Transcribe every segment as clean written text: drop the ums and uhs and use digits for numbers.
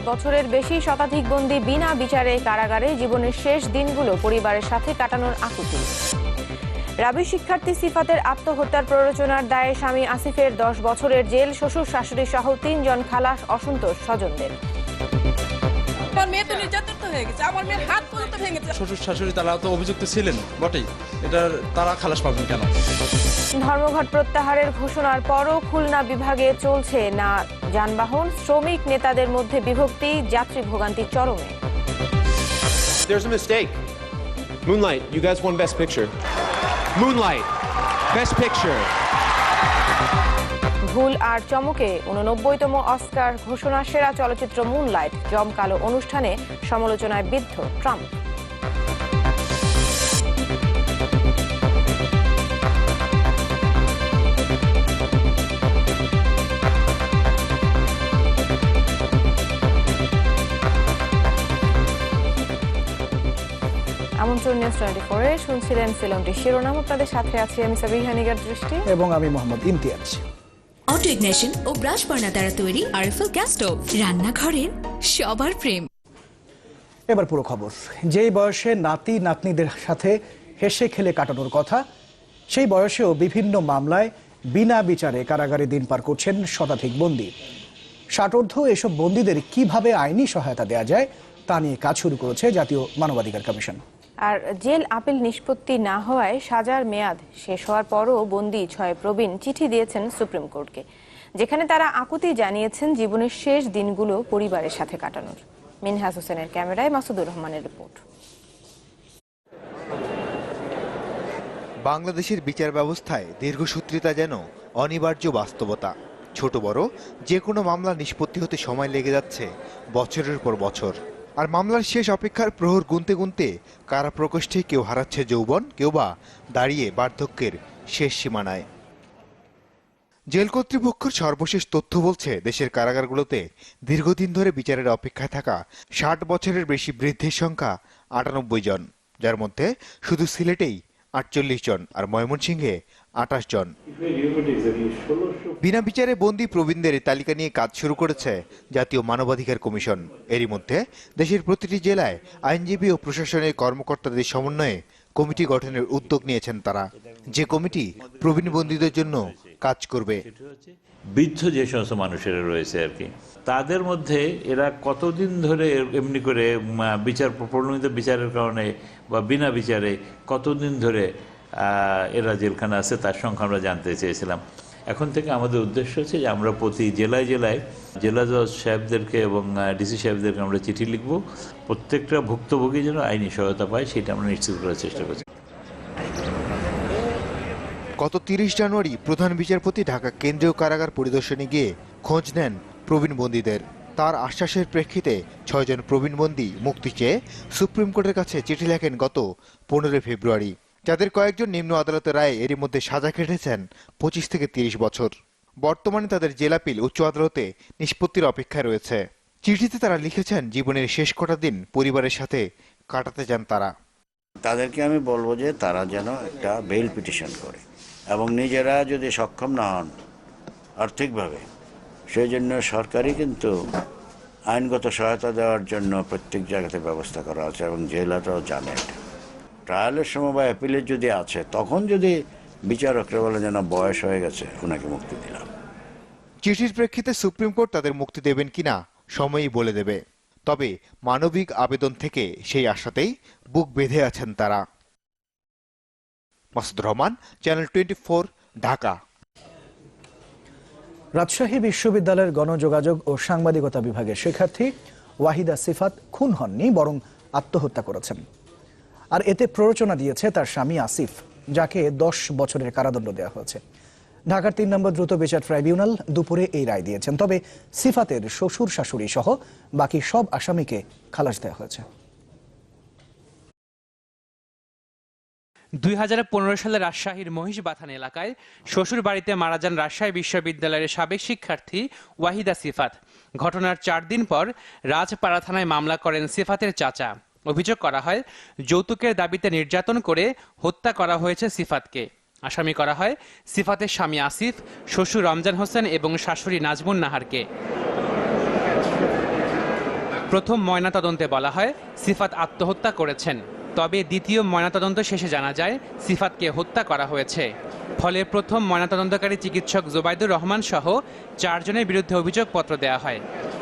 বছরের বেশি শতাধিক বন্দী বিনা বিচারে কারাগারে জীবনের শেষ দিনগুলো পরিবারের সাথে কাটানোর আকুতি। রাবি শিক্ষার্থী সিফাতের আত্মহত্যার প্ররোচনার দায়ে স্বামী আসিফের 10 বছরের জেল, শ্বশুর শাশুড়ি সহ 3 জন খালাস, অসন্তোষ স্বজনদের। শ্বশুর শাশুড়ি তারা তো অভিযুক্ত ছিলেন বটেই, তারা খালাস পাবেন কেন? ধর্মঘট প্রত্যাহারের ঘোষণার পরও খুলনা বিভাগে চলছে না যানবাহন, শ্রমিক নেতাদের মধ্যে বিভক্তি, যাত্রী ভোগান্তি চরমে। There's a mistake. Moonlight, you guys won Best Picture. Moonlight, Best Picture. ভুল আর চমকে 89তম অস্কার ঘোষণা, সেরা চলচ্চিত্র মুনলাইট। জমকালো অনুষ্ঠানে সমালোচনায় বিদ্ধ ট্রাম্প। আমন্ত্রণ নিউজ 24-এ শুনছিলেন ফিল্মটি শিরোনাম। আপনাদের সাথে আছি আমি সাবিহা নিগার দৃষ্টি এবং আমি মোহাম্মদ ইমতিয়াজ। অটো ইগনিশন ও ব্রাশ বার্নার দ্বারা তৈরি আরএফএল গ্যাস স্টোভ, রান্নাঘরের সবার প্রেম। এবার পুরো খবর। যেই বয়সে নাতি নাতনিদের সাথে হেসে খেলে কাটানোর কথা, সেই বয়সেও বিভিন্ন মামলায় বিনা বিচারে কারাগারে দিন পার করছেন শতাধিক বন্দী। ষাটোর্ধ্ব এসব বন্দীদের কিভাবে আইনি সহায়তা দেওয়া যায় তা নিয়ে কাজ শুরু করেছে জাতীয় মানবাধিকার কমিশন। আর জেল আপিল নিষ্পত্তি না হওয়ায় সাজার মেয়াদ শেষ হওয়ার পরও বন্দী 6 প্রবীণ চিঠি দিয়েছেন সুপ্রিম কোর্টকে, যেখানে তারা আকুতি জানিয়েছেন জীবনের শেষ দিনগুলো পরিবারের সাথে কাটানোর। মিনহাজ হোসেনের ক্যামেরায় মাসুদুর রহমানের রিপোর্ট। বাংলাদেশের বিচার ব্যবস্থায় দীর্ঘসূত্রিতা যেন অনিবার্য বাস্তবতা। ছোট বড় যে কোনো মামলা নিষ্পত্তি হতে সময় লেগে যাচ্ছে বছরের পর বছর। আর মামলার শেষ অপেক্ষার প্রহর গুনতে গুনতে কারা প্রকোষ্ঠে কেউ হারাচ্ছে যৌবন, কেউ বা দাঁড়িয়ে বার্ধক্যের শেষ সীমানায়। জেল কর্তৃপক্ষের সর্বশেষ তথ্য বলছে, দেশের কারাগারগুলোতে দীর্ঘদিন ধরে বিচারের অপেক্ষায় থাকা 60 বছরের বেশি বৃদ্ধের সংখ্যা 98 জন, যার মধ্যে শুধু সিলেটেই 48 জন আর ময়মনসিংহে 28 জন। বিনা বিচারে বন্দী প্রবীণদের তালিকা নিয়ে কাজ শুরু করেছে জাতীয় মানবাধিকার কমিশন। এরই মধ্যে দেশের প্রতিটি জেলায় আইনজীবী ও প্রশাসনের কর্মকর্তাদের সমন্বয়ে কমিটি গঠনের উদ্যোগ নিয়েছেন তারা, যে কমিটি প্রবীণ বন্দীদের জন্য কাজ করবে। বৃদ্ধ যে সমস্ত মানুষেরা রয়েছে আর কি, তাদের মধ্যে এরা কতদিন ধরে এমনি করে প্রলম্বিত বিচারের কারণে বা বিনা বিচারে কতদিন ধরে এরা জেলখানা আছে তার সংখ্যা আমরা জানতে চেয়েছিলাম। এখন থেকে আমাদের উদ্দেশ্য হচ্ছে যে আমরা প্রতি জেলায় জেলায় জেলা জজ সাহেবদেরকে এবং ডিসি সাহেবদেরকে আমরা চিঠি লিখব, প্রত্যেকটা ভুক্তভোগী যেন আইনি সহায়তা পায় সেটা আমরা নিশ্চিত করার চেষ্টা করছি। গত 30 জানুয়ারি প্রধান বিচারপতি ঢাকা কেন্দ্রীয় কারাগার পরিদর্শনে গিয়ে খোঁজ নেন প্রবীণ বন্দীদের। তার আশ্বাসের প্রেক্ষিতে 6 জন প্রবীণ বন্দী মুক্তি চেয়ে সুপ্রিম কোর্টের কাছে চিঠি লেখেন গত 15 ফেব্রুয়ারি। যাদের কয়েকজন নিম্ন আদালতের রায়ে এরই মধ্যে সাজা কেটেছেন 25 থেকে 30 বছর। বর্তমানে তাদের জেল আপিল উচ্চ আদালতে নিষ্পত্তির অপেক্ষায় রয়েছে। চিঠিতে তারা লিখেছেন জীবনের শেষ কটা দিন পরিবারের সাথে কাটাতে চান তারা। তাদেরকে আমি বলবো যে তারা যেন একটা বেইল পিটিশন করে এবং নিজেরা যদি সক্ষম না হন আর্থিকভাবে, সেই জন্য সরকারই কিন্তু আইনগত সহায়তা দেওয়ার জন্য প্রত্যেক জায়গাতে ব্যবস্থা করা আছে এবং জেলাটাও জানে এটা। ট্রায়ালের সময় বা অ্যাপিলের যদি আছে, তখন যদি বিচারকরা বলে যেন বয়স হয়ে গেছে, ওনাকে মুক্তি দিলাম। চিঠির প্রেক্ষিতে সুপ্রিম কোর্ট তাদের মুক্তি দেবেন কিনা সময়ই বলে দেবে। তবে মানবিক আবেদন থেকে সেই আশাতেই বুক বেঁধে আছেন তারা। মাসুদুর রহমান, চ্যানেল 24, ঢাকা। রাজশাহী বিশ্ববিদ্যালয়ের গণযোগাযোগ ও সাংবাদিকতা বিভাগের শিক্ষার্থী ওয়াহিদা সিফাত খুন হননি, বরং আত্মহত্যা করেছেন। আর এতে প্ররোচনা দিয়েছে তার স্বামী আসিফ, যাকে 10 বছরের কারাদণ্ড দেওয়া হয়েছে। ঢাকার 3 নম্বর দ্রুত বিচার ট্রাইব্যুনাল দুপুরে এই রায় দিয়েছেন। তবে সিফাতের শ্বশুর শাশুড়ি সহ বাকি সব আসামিকে খালাস দেওয়া হয়েছে। 2015 সালে রাজশাহীর মহিষবাথান এলাকায় শ্বশুর বাড়িতে মারা যান রাজশাহী বিশ্ববিদ্যালয়ের সাবেক শিক্ষার্থী ওয়াহিদা সিফাত। ঘটনার 4 দিন পর রাজপাড়া থানায় মামলা করেন সিফাতের চাচা। অভিযোগ করা হয় যৌতুকের দাবিতে নির্যাতন করে হত্যা করা হয়েছে সিফাতকে। আসামি করা হয় সিফাতের স্বামী আসিফ, শ্বশুর রমজান হোসেন এবং শাশুড়ি নাজমুন নাহারকে। প্রথম ময়নাতদন্তে বলা হয় সিফাত আত্মহত্যা করেছেন, তবে দ্বিতীয় ময়নাতদন্ত শেষে জানা যায় সিফাতকে হত্যা করা হয়েছে। ফলে প্রথম ময়নাতদন্তকারী চিকিৎসক জোবাইদুর রহমান সহ 4 জনের বিরুদ্ধে অভিযোগপত্র দেওয়া হয়।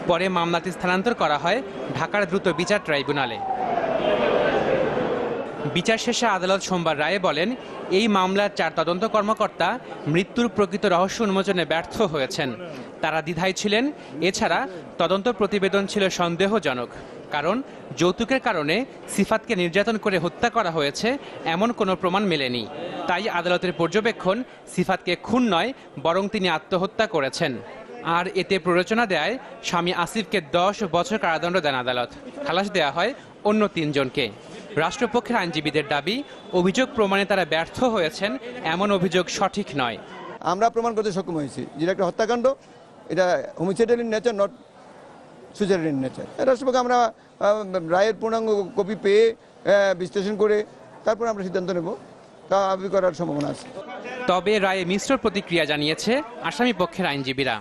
পরে মামলাটি স্থানান্তর করা হয় ঢাকার দ্রুত বিচার ট্রাইব্যুনালে। বিচার শেষে আদালত সোমবার রায়ে বলেন, এই মামলার 4 তদন্ত কর্মকর্তা মৃত্যুর প্রকৃত রহস্য উন্মোচনে ব্যর্থ হয়েছেন। তারা দ্বিধায় ছিলেন। এছাড়া তদন্ত প্রতিবেদন ছিল সন্দেহজনক, কারণ যৌতুকের কারণে সিফাতকে নির্যাতন করে হত্যা করা হয়েছে এমন কোনো প্রমাণ মেলেনি। তাই আদালতের পর্যবেক্ষণ সিফাতকে খুন নয়, বরং তিনি আত্মহত্যা করেছেন। আর এতে প্ররোচনা দেয় স্বামী আসিফকে 10 বছর কারাদণ্ড দেন আদালত। খালাস দেয়া হয় অন্য 3 জনকে। রাষ্ট্রপক্ষের আইনজীবীদের দাবি, অভিযোগ প্রমাণে তারা ব্যর্থ হয়েছেন, এমন অভিযোগ সঠিক নয়। আমরা প্রমাণ করতে সক্ষম হয়েছি যেটা একটা হত্যাকাণ্ড, এটা homicidal in nature, not suicidal in nature. রাষ্ট্রপক্ষ আমরা রায়ের পূর্ণাঙ্গ কপি পেয়ে বিশ্লেষণ করে তারপর আমরা সিদ্ধান্ত নেব, তা আপিল করার সম্ভাবনা আছে। তবে রায়ে মিশ্র প্রতিক্রিয়া জানিয়েছে আসামি পক্ষের আইনজীবীরা।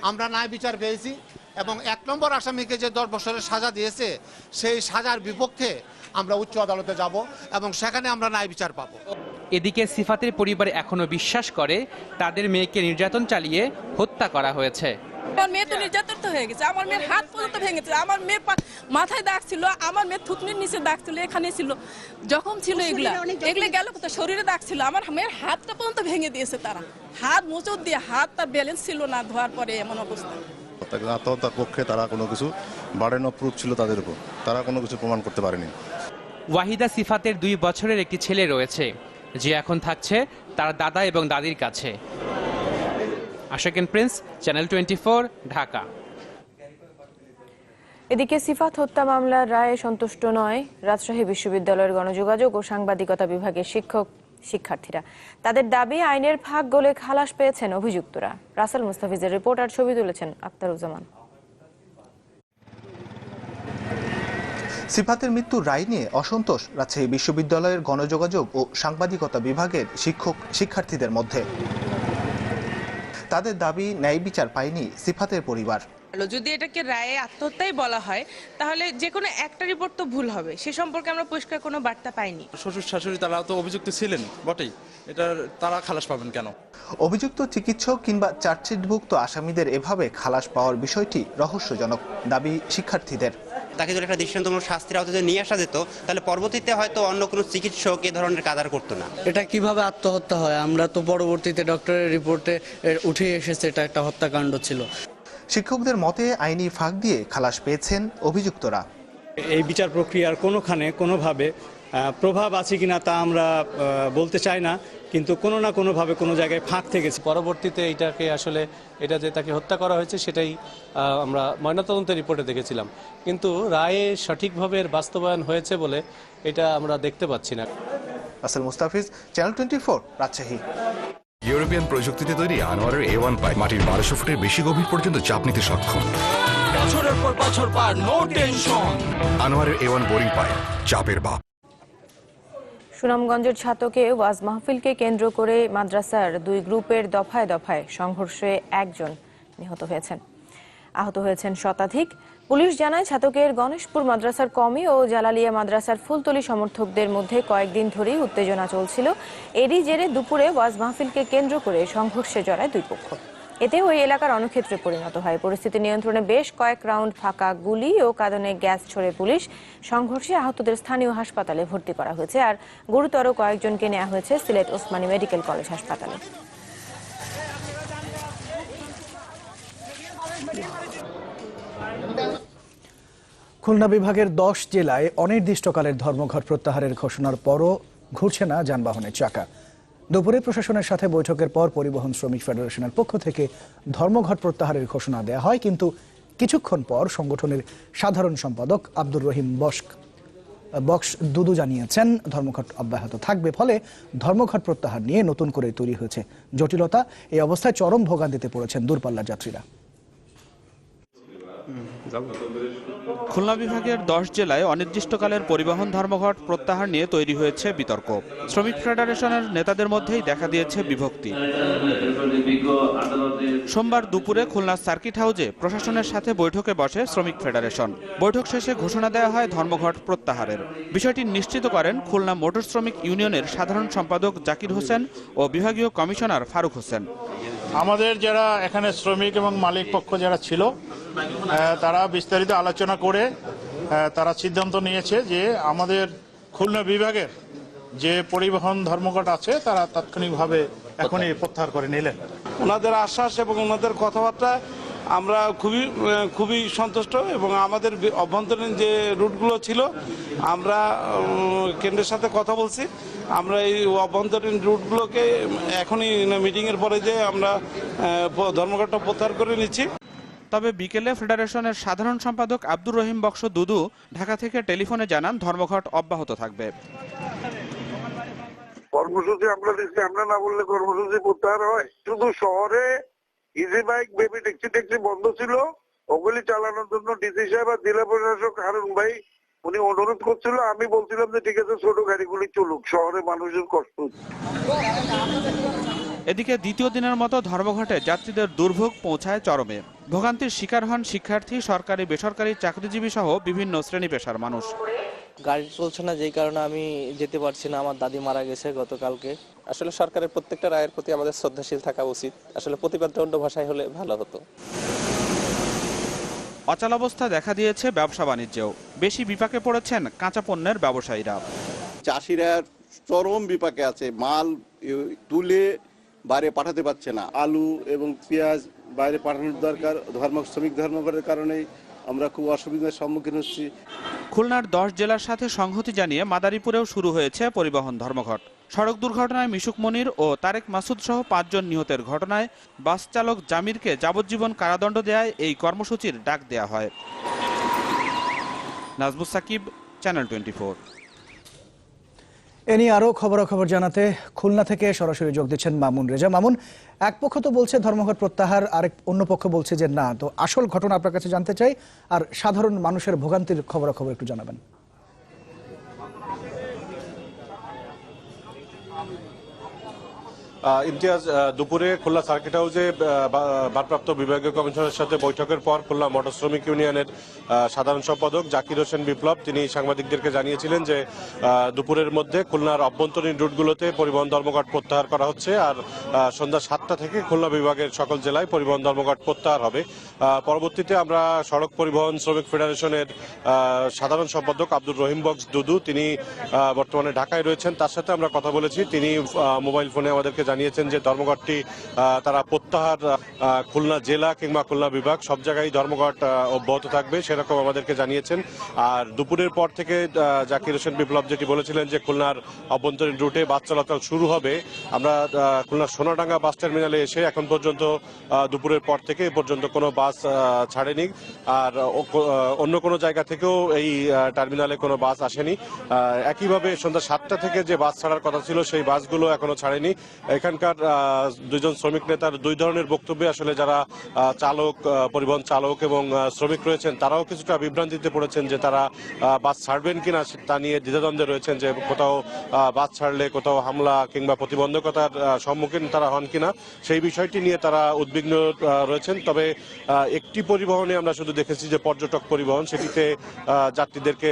আমরা ন্যায় বিচার পেয়েছি এবং 1 নম্বর আসামিকে যে 10 বছরের সাজা দিয়েছে সেই সাজার বিপক্ষে আমরা উচ্চ আদালতে যাব এবং সেখানে আমরা ন্যায় বিচার পাবো। এদিকে সিফাতের পরিবার এখনো বিশ্বাস করে তাদের মেয়েকে নির্যাতন চালিয়ে হত্যা করা হয়েছে। আমার মেয়ে তো নির্যাতিত হয়ে গেছে, আমার মেয়ের হাত পর্যন্ত ভেঙেছে, আমার মেয়ে মাথায় দাগ ছিল, আমার মেয়ের থুতনির নিচে দাগ ছিল, এখানে ছিল জখম ছিল, এগুলো গেল কোথায়, শরীরে দাগ ছিল, আমার মেয়ের হাতটা পর্যন্ত ভেঙে দিয়েছে তারা, হাত মোচড় দিয়ে, হাত তার ব্যালেন্স ছিল না ধোয়ার পরে এমন অবস্থা। আত্মহত্যার পক্ষে তারা কোনো কিছু বার্ডেন অফ প্রুফ ছিল তাদের উপর, তারা কোনো কিছু প্রমাণ করতে পারেনি। ওয়াহিদা সিফাতের 2 বছরের একটি ছেলে রয়েছে, যে এখন থাকছে তার দাদা এবং দাদির কাছে। আশাকিন প্রিন্স, চ্যানেল 24, ঢাকা। এদিকে সিফাত হত্যা মামলার রায়ে সন্তুষ্ট নয় রাজশাহী বিশ্ববিদ্যালয়ের গণযোগাযোগ ও সাংবাদিকতা বিভাগের শিক্ষার্থীরা। তাদের দাবি, আইনের ফাঁক গলে খালাস পেয়েছেন অভিযুক্তরা। রাসেল মুস্তাফিজের রিপোর্ট আর ছবি তুলেছেন আক্তারুজ্জামান। সিফাতের মৃত্যুর রায় নিয়ে অসন্তোষ রাজশাহী বিশ্ববিদ্যালয়ের গণযোগাযোগ ও সাংবাদিকতা বিভাগের শিক্ষার্থীদের মধ্যে। তাদের দাবি, ন্যায় বিচার পায়নি সিফাতের পরিবার। যদি এটাকে রায়ে আত্মহত্যাই বলা হয় তাহলে যে কোনো একটা রিপোর্ট তো ভুল হবে, সে সম্পর্কে আমরা পরিষ্কার কোনো বার্তা পাইনি। শ্বশুর শাশুড়ি তারা তো অভিযুক্ত ছিলেন বটেই, তারা খালাস পাবেন কেন? অভিযুক্ত চিকিৎসক কিংবা চার্জশিটভুক্ত আসামিদের এভাবে খালাস পাওয়ার বিষয়টি রহস্যজনক, দাবি শিক্ষার্থীদের। তাকে যদি একটা দৃষ্টান্তমূলক শাস্তির আওতায় নিয়ে আসা যেত তাহলে পরবর্তীতে হয়তো অন্য কোনো চিকিৎসক এ ধরনের কাজ আর করতো না। এটা কিভাবে আত্মহত্যা হয়, আমরা তো পরবর্তীতে ডক্টরের রিপোর্টে উঠে এসেছে এটা একটা হত্যাকাণ্ড ছিল। শিক্ষকদের মতে আইনি ফাঁক দিয়ে খালাস পেয়েছেন অভিযুক্তরা। এই বিচার প্রক্রিয়ার কোনোখানে কোনোভাবে প্রভাব আছে কিনা তা আমরা বলতে চাই না, কিন্তু কোনো না কোনোভাবে কোনো জায়গায় ফাঁক থেকেছে। পরবর্তীতে এটাকে আসলে এটা যে তাকে হত্যা করা হয়েছে সেটাই আমরা ময়নাতদন্তের রিপোর্টে দেখেছিলাম, কিন্তু রায়ে সঠিকভাবে বাস্তবায়ন হয়েছে বলে এটা আমরা দেখতে পাচ্ছি না। রাসেল মুস্তাফিজ, চ্যানেল 24, রাজশাহী। ইউরোপিয়ান প্রযুক্তিতে তৈরি আনোয়ারের A1 পাইপ মাটির 1200 ফুটের বেশি গভীর পর্যন্ত চাপ নিতে সক্ষম। বছরের পর বছর পার, নো টেনশন। আনোয়ারের A1 বোরিং পাইপ, চাপের বাপ। সুনামগঞ্জের ছাতকে ওয়াজ মাহফিলকে কেন্দ্র করে মাদ্রাসার 2 গ্রুপের দফায় দফায় সংঘর্ষে 1 জন নিহত হয়েছেন, আহত হয়েছেন শতাধিক। পুলিশ জানায়, ছাতকের গণেশপুর মাদ্রাসার কমি ও জালালিয়া মাদ্রাসার ফুলতলি সমর্থকদের মধ্যে কয়েকদিন ধরেই উত্তেজনা চলছিল। এরই জেরে দুপুরে ওয়াজ মাহফিলকে কেন্দ্র করে সংঘর্ষে জড়ায় 2 পক্ষ। এতে ওই এলাকার রণক্ষেত্রে পরিণত হয়। পরিস্থিতি নিয়ন্ত্রণে বেশ কয়েক রাউন্ড ফাঁকা গুলি ও কাঁদনে গ্যাস ছোড়ে পুলিশ। সংঘর্ষে আহতদের স্থানীয় হাসপাতালে ভর্তি করা হয়েছে, আর গুরুতর কয়েকজনকে নেওয়া হয়েছে সিলেট ওসমানী মেডিকেল কলেজ হাসপাতালে। খুলনা বিভাগের 10 জেলায় অনির্দিষ্টকালের ধর্মঘট প্রত্যাহারের ঘোষণার পরও ঘুরছে না যানবাহনের চাকা। দুপুরে প্রশাসনের সাথে বৈঠকের পর পরিবহন শ্রমিক ফেডারেশনের পক্ষ থেকে ধর্মঘট প্রত্যাহারের ঘোষণা দেওয়া হয়, কিন্তু কিছুক্ষণ পর সংগঠনের সাধারণ সম্পাদক আব্দুর রহিম বক্স দুদু জানিয়েছেন ধর্মঘট অব্যাহত থাকবে। ফলে ধর্মঘট প্রত্যাহার নিয়ে নতুন করে তৈরি হয়েছে জটিলতা। এই অবস্থায় চরম ভোগান্তিতে পড়েছেন দূরপাল্লার যাত্রীরা। খুলনা বিভাগের 10 জেলায় অনির্দিষ্টকালের পরিবহন ধর্মঘট প্রত্যাহার নিয়ে তৈরি হয়েছে বিতর্ক। শ্রমিক ফেডারেশনের নেতাদের মধ্যেই দেখা দিয়েছে বিভক্তি। সোমবার দুপুরে খুলনা সার্কিট হাউসে প্রশাসনের সাথে বৈঠকে বসে শ্রমিক ফেডারেশন। বৈঠক শেষে ঘোষণা দেওয়া হয় ধর্মঘট প্রত্যাহারের। বিষয়টি নিশ্চিত করেন খুলনা মোটর শ্রমিক ইউনিয়নের সাধারণ সম্পাদক জাকির হোসেন ও বিভাগীয় কমিশনার ফারুক হোসেন। আমাদের যারা এখানে শ্রমিক এবং মালিক পক্ষ যারা ছিল তারা বিস্তারিত আলোচনা করে তারা সিদ্ধান্ত নিয়েছে যে আমাদের খুলনা বিভাগের যে পরিবহন ধর্মঘট আছে তারা তাৎক্ষণিকভাবে এখনই প্রত্যাহার করে নিলেন। ওনাদের আশ্বাস এবং ওনাদের কথাবার্তা আমরা খুবই সন্তুষ্ট এবং আমাদের অভ্যন্তরীণ যে রুটগুলো ছিল আমরা কেন্দ্রের সাথে কথা বলছি। আমরা এই অভ্যন্তরীণ রুটগুলোকে এখনই মিটিংয়ের পরে যে আমরা ধর্মঘটটা প্রত্যাহার করে নিচ্ছি। তবে বিকেলে ফেডারেশনের সাধারণ সম্পাদক আব্দুর রহিম বক্স দুদু ঢাকা থেকে টেলিফোনে জানান ধর্মঘট অব্যাহত থাকবে। কর্মসূচি আমরা দিচ্ছি, আমরা না বললে কর্মসূচি প্রত্যাহার হয়? শুধু শহরে ইজি বাইক, বেবি ট্যাক্সি বন্ধ ছিল, ওগুলি চালানোর জন্য ডিসি সাহেব আর জেলা প্রশাসক হারুন ভাই উনি অনুরোধ করছিল। আমি বলছিলাম যে ঠিক আছে ছোট গাড়িগুলি চলুক, শহরে মানুষের কষ্ট। এদিকে দ্বিতীয় দিনের মতো ধর্মঘটে যাত্রীদের দুর্ভোগ পৌঁছায় চরমে। ভোগান্তির শিকার হন শিক্ষার্থী, সরকারি বেসরকারি চাকরিজীবী সহ বিভিন্ন শ্রেণী পেশার মানুষ। গাড়ি চলছে না, যেই কারণে আমি যেতে পারছি না। আমার দাদি মারা গেছে গতকালকে। আসলে সরকারের প্রত্যেকটা রায়ের প্রতি আমাদের শ্রদ্ধাশীল থাকা উচিত। আসলে প্রতিবাদটা অন্য ভাষায় হলে ভালো হতো। অচলাবস্থা দেখা দিয়েছে ব্যবসা বাণিজ্যেও। বেশি বিপাকে পড়েছেন কাঁচা পণ্যের ব্যবসায়ীরা। চাষিরা চরম বিপাকে আছে, মাল তুলে বাইরে পাঠাতে পারছে না। আলু এবং পেঁয়াজ বাইরে পাঠানোর দরকার। শ্রমিক ধর্মঘটের কারণেই আমরা খুব অসুবিধার সম্মুখীন হচ্ছি। খুলনার 10 জেলার সাথে সংহতি জানিয়ে মাদারীপুরেও শুরু হয়েছে পরিবহন ধর্মঘট। সড়ক দুর্ঘটনায় মিশুক মনির ও তারেক মাসুদ সহ 5 জন নিহতের ঘটনায় বাস চালক জামিরকে যাবজ্জীবন কারাদণ্ড দেয়ায় এই কর্মসূচির ডাক দেয়া হয়। নাজমুস সাকিব, চ্যানেল 24। এ নিয়ে আরো খবরাখবর জানাতে খুলনা থেকে সরাসরি যোগ দিচ্ছেন মামুন রেজা। মামুন, এক পক্ষ তো বলছে ধর্মঘট প্রত্যাহার, আরেক অন্য পক্ষ বলছে যে না। তো আসল ঘটনা আপনার কাছে জানতে চাই, আর সাধারণ মানুষের ভোগান্তির খবরাখবর একটু জানাবেন। ইমতিয়াজ, দুপুরে খুলনা সার্কিট হাউসে ভারপ্রাপ্ত বিভাগীয় কমিশনের সাথে বৈঠকের পর খুলনা মোটর শ্রমিক ইউনিয়নের সাধারণ সম্পাদক জাকির হোসেন বিপ্লব তিনি সাংবাদিকদেরকে জানিয়েছিলেন যে দুপুরের মধ্যে খুলনার অভ্যন্তরীণ রুটগুলোতে পরিবহন ধর্মঘট প্রত্যাহার করা হচ্ছে, আর সন্ধ্যা 7টা থেকে খুলনা বিভাগের সকল জেলায় পরিবহন ধর্মঘট প্রত্যাহার হবে। পরবর্তীতে আমরা সড়ক পরিবহন শ্রমিক ফেডারেশনের সাধারণ সম্পাদক আব্দুর রহিম বক্স দুদু তিনি বর্তমানে ঢাকায় রয়েছেন, তার সাথে আমরা কথা বলেছি। তিনি মোবাইল ফোনে আমাদেরকে জানিয়েছেন যে ধর্মঘটটি তারা প্রত্যাহার খুলনা জেলা কিংবা খুলনা বিভাগ সব জায়গায় ধর্মঘট অব্যাহত থাকবে সেরকম আমাদেরকে জানিয়েছেন। আর দুপুরের পর থেকে জাকির হোসেন বিপ্লব যেটি বলেছিলেন যে খুলনার অভ্যন্তরীণ রুটে বাস চলাচল শুরু হবে। আমরা খুলনার সোনাডাঙ্গা বাস টার্মিনালে এসে এখন পর্যন্ত দুপুরের পর থেকে এ পর্যন্ত কোনো বাস ছাড়েনি, আর অন্য কোনো জায়গা থেকেও এই টার্মিনালে কোনো বাস আসেনি। একইভাবে সন্ধ্যা 7টা থেকে যে বাস ছাড়ার কথা ছিল সেই বাসগুলো এখনো ছাড়েনি। এখানকার দুইজন শ্রমিক নেতার দুই ধরনের বক্তব্যে আসলে যারা চালক, পরিবহন চালক এবং শ্রমিক রয়েছেন তারাও কিছুটা বিভ্রান্তিতে পড়েছেন যে তারা বাস ছাড়বেন কিনা তা নিয়ে দ্বিধাদ্বন্দ্বে রয়েছেন, যে কোথাও বাস ছাড়লে কোথাও হামলা কিংবা প্রতিবন্ধকতার সম্মুখীন তারা হন কিনা সেই বিষয়টি নিয়ে তারা উদ্বিগ্ন রয়েছেন। তবে একটি পরিবহনে আমরা শুধু দেখেছি যে পর্যটক পরিবহন, সেটিতে যাত্রীদেরকে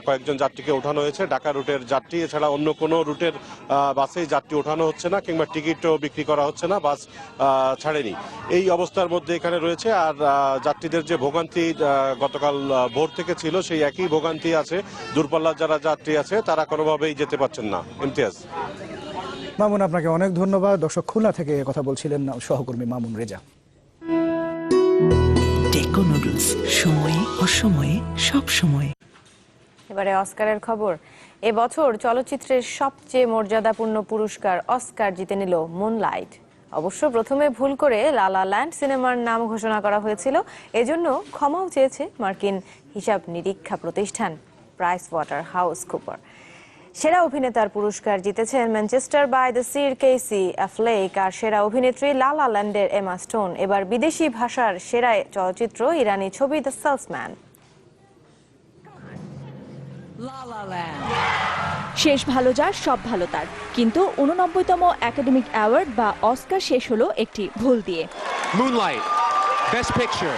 কয়েকজন যাত্রীকে ওঠানো হয়েছে, ঢাকা রুটের যাত্রী। এছাড়া অন্য কোনো রুটের বাসেই যাত্রী ওঠানো হচ্ছে না কিংবা টিকিটও বিক্রি করা হচ্ছে না, বাস ছাড়েনি। এই অবস্থার মধ্যে এখানে রয়েছে। আর যাত্রীদের যে ভোগান্তি গতকাল ভোর থেকে ছিল সেই একই ভোগান্তি আছে। দূরপাল্লার যারা যাত্রী আছে তারা কোনোভাবেই যেতে পারছেন না। ইমতিয়াজ। মামুন, আপনাকে অনেক ধন্যবাদ। দর্শক, খুলনা থেকে কথা বলছিলেন সহকর্মী মামুন রেজা। টেকো নুডলস, সময়ে অসময়ে সব সময়। এবারে অস্কারের খবর। এবছর চলচ্চিত্রের সবচেয়ে মর্যাদাপূর্ণ পুরস্কার অস্কার জিতে নিল মুনলাইট। অবশ্য প্রথমে ভুল করে লা লা ল্যান্ড সিনেমার নাম ঘোষণা করা হয়েছিল, এজন্য ক্ষমাও চেয়েছে মার্কিন হিসাব নিরীক্ষা প্রতিষ্ঠান প্রাইস ওয়াটার হাউস কুপার। সেরা অভিনেতার পুরস্কার জিতেছেন Manchester by the sea Casey Affleck আর সেরা অভিনেত্রী লা লা ল্যান্ডের এমা স্টোন। এবার বিদেশি ভাষার সেরা চলচ্চিত্র ইরানি ছবি দ্য সেলসম্যান। শেষ ভালো যার সব ভালো তার, কিন্তু 89তম একাডেমিক অ্যাওয়ার্ড বা অস্কার শেষ হলো একটি ভুল দিয়ে। Moonlight best picture.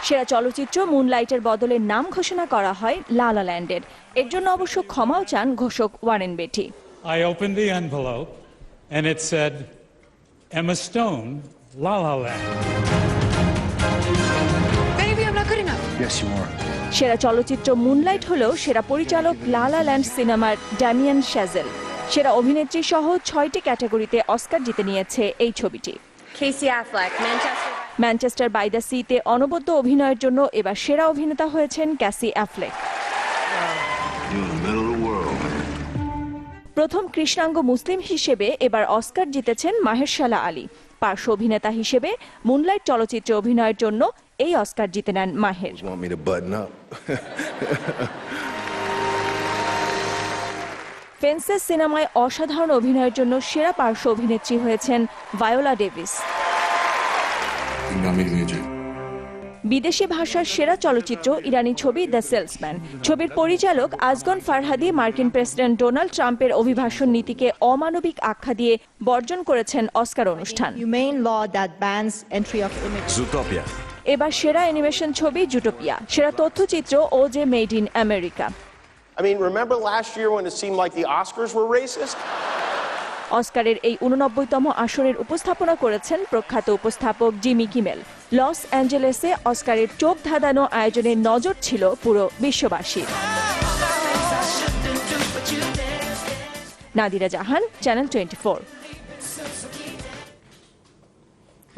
সেরা চলচ্চিত্র মুনলাইটের বদলে নাম ঘোষণা করা হয় লা লা ল্যান্ডের। এর জন্য অবশ্য ক্ষমাও চান ঘোষক Warren Beti. I opened the envelope and it said Emma Stone, La La Land. Baby, I'm not good enough. Yes, you are. সেরা চলচ্চিত্র মুনলাইট হলেও সেরা পরিচালক লা লা ল্যান্ড সিনেমার ড্যামিয়ান শ্যাজেল। সেরা অভিনেত্রী সহ 6টি ক্যাটাগরিতে অস্কার জিতে নিয়েছে এই ছবিটি। ম্যানচেস্টার বাই দ্য সিতে অনবদ্য অভিনয়ের জন্য এবার সেরা অভিনেতা হয়েছেন ক্যাসি অ্যাফ্লেক। প্রথম কৃষ্ণাঙ্গ মুসলিম হিসেবে এবার অস্কার জিতেছেন মাহেরশালা আলী। পার্শ্ব অভিনেতা হিসেবে মুনলাইট চলচ্চিত্রে অভিনয়ের জন্য এই অস্কার জিতে নেন মাহের। ফেন্সেস সিনেমায় অসাধারণ অভিনয়ের জন্য সেরা পার্শ্ব অভিনেত্রী হয়েছেন ভায়োলা ডেভিস। বিদেশি ভাষার সেরা চলচ্চিত্র ইরানি ছবি দ্য সেলসম্যান। ছবির পরিচালক আসগন ফারহাদি মার্কিন প্রেসিডেন্ট ডোনাল্ড ট্রাম্পের অভিবাসন নীতিকে অমানবিক আখ্যা দিয়ে বর্জন করেছেন অস্কার অনুষ্ঠান। এবার সেরা অ্যানিমেশন ছবি জুটোপিয়া, সেরা তথ্যচিত্র OJ made in America. I mean, remember last year when it seemed like the Oscars were racist? অস্কারের এই 89তম আসরের উপস্থাপনা করেছেন প্রখ্যাত উপস্থাপক জিমি কিমেল। লস অ্যাঞ্জেলেসে অস্কারের চোখ ধাঁধানো আয়োজনের নজর ছিল পুরো বিশ্ববাসীর। নাদিরা জাহান, চ্যানেল 24।